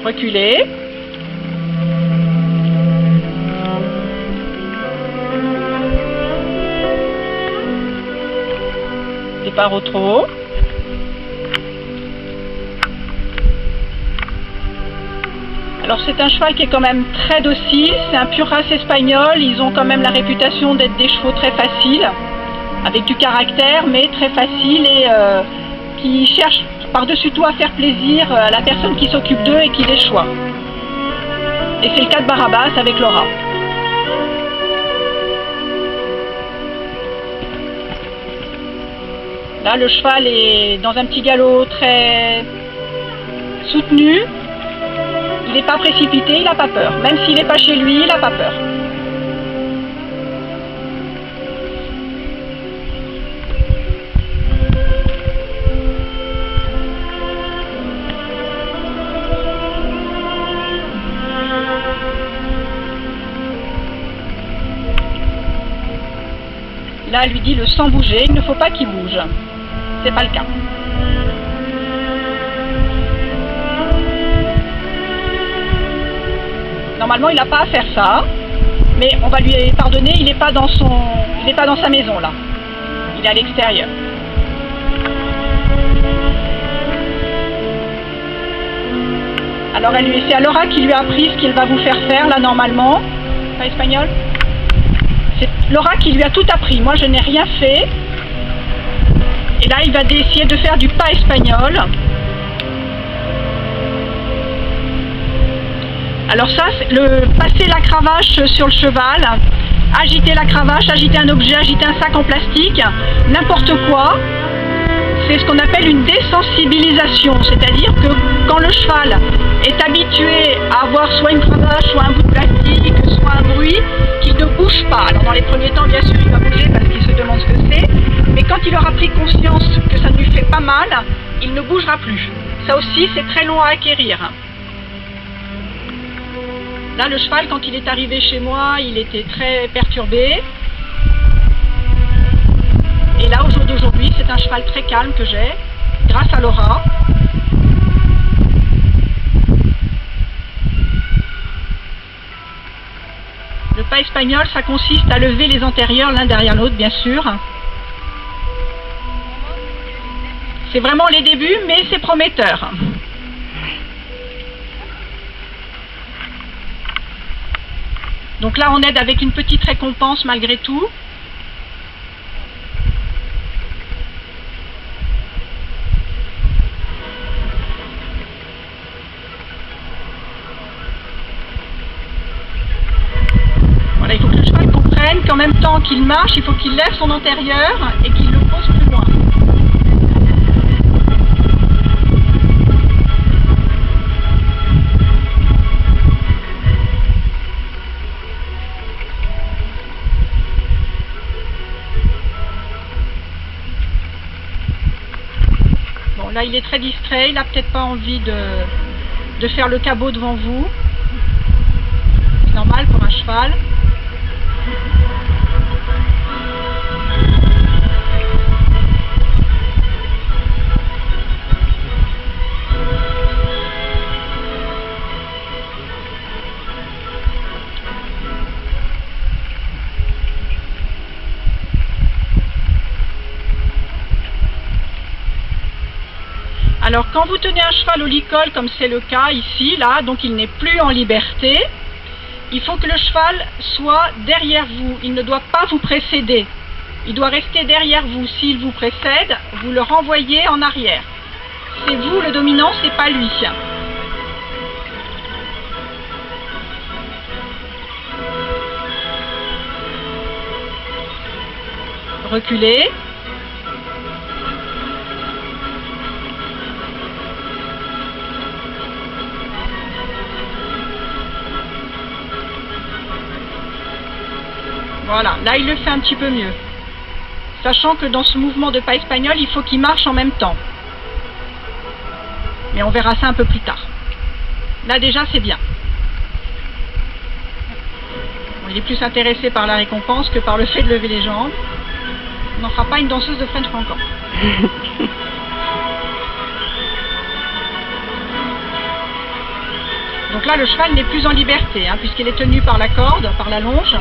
Reculez. Départ au trot. Alors c'est un cheval qui est quand même très docile, c'est un pur race espagnol, ils ont quand même la réputation d'être des chevaux très faciles, avec du caractère mais très faciles et qui cherchent par-dessus tout à faire plaisir à la personne qui s'occupe d'eux et qui les choisit. Et c'est le cas de Barabas avec Laura. Là le cheval est dans un petit galop très soutenu. Il n'est pas précipité, il n'a pas peur. Même s'il n'est pas chez lui, il n'a pas peur. Là, elle lui dit le sans bouger, il ne faut pas qu'il bouge. C'est pas le cas. Normalement, il n'a pas à faire ça, mais on va lui pardonner, il n'est pas dans sa maison là. Il est à l'extérieur. Alors c'est Laura qui lui a appris ce qu'il va vous faire faire là normalement. Pas espagnol? C'est Laura qui lui a tout appris. Moi, je n'ai rien fait. Et là, il va essayer de faire du pas espagnol. Alors ça, c'est le passer la cravache sur le cheval, agiter la cravache, agiter un objet, agiter un sac en plastique, n'importe quoi, c'est ce qu'on appelle une désensibilisation. C'est-à-dire que quand le cheval est habitué à avoir soit une cravache, soit un bout de plastique, soit un bruit, qu'il ne bouge pas. Alors dans les premiers temps, bien sûr, il va bouger parce qu'il se demande ce que c'est, mais quand il aura pris conscience que ça ne lui fait pas mal, il ne bougera plus. Ça aussi, c'est très long à acquérir. Là, le cheval, quand il est arrivé chez moi, il était très perturbé. Et là, au jour d'aujourd'hui, c'est un cheval très calme que j'ai, grâce à Laura. Le pas espagnol, ça consiste à lever les antérieurs l'un derrière l'autre, bien sûr. C'est vraiment les débuts, mais c'est prometteur. Donc là, on aide avec une petite récompense malgré tout. Voilà, il faut que le cheval comprenne qu'en même temps qu'il marche, il faut qu'il lève son antérieur et qu'il le pose plus loin. Là, il est très distrait, il n'a peut-être pas envie de faire le cabot devant vous. C'est normal pour un cheval. Alors quand vous tenez un cheval au licol, comme c'est le cas ici, là, donc il n'est plus en liberté, il faut que le cheval soit derrière vous, il ne doit pas vous précéder. Il doit rester derrière vous. S'il vous précède, vous le renvoyez en arrière. C'est vous le dominant, c'est pas lui. Reculez. Voilà, là il le fait un petit peu mieux. Sachant que dans ce mouvement de pas espagnol, il faut qu'il marche en même temps. Mais on verra ça un peu plus tard. Là déjà c'est bien. Bon, il est plus intéressé par la récompense que par le fait de lever les jambes. On n'en fera pas une danseuse de French Cancan. Donc là, le cheval n'est plus en liberté, hein, puisqu'il est tenu par la corde, par la longe.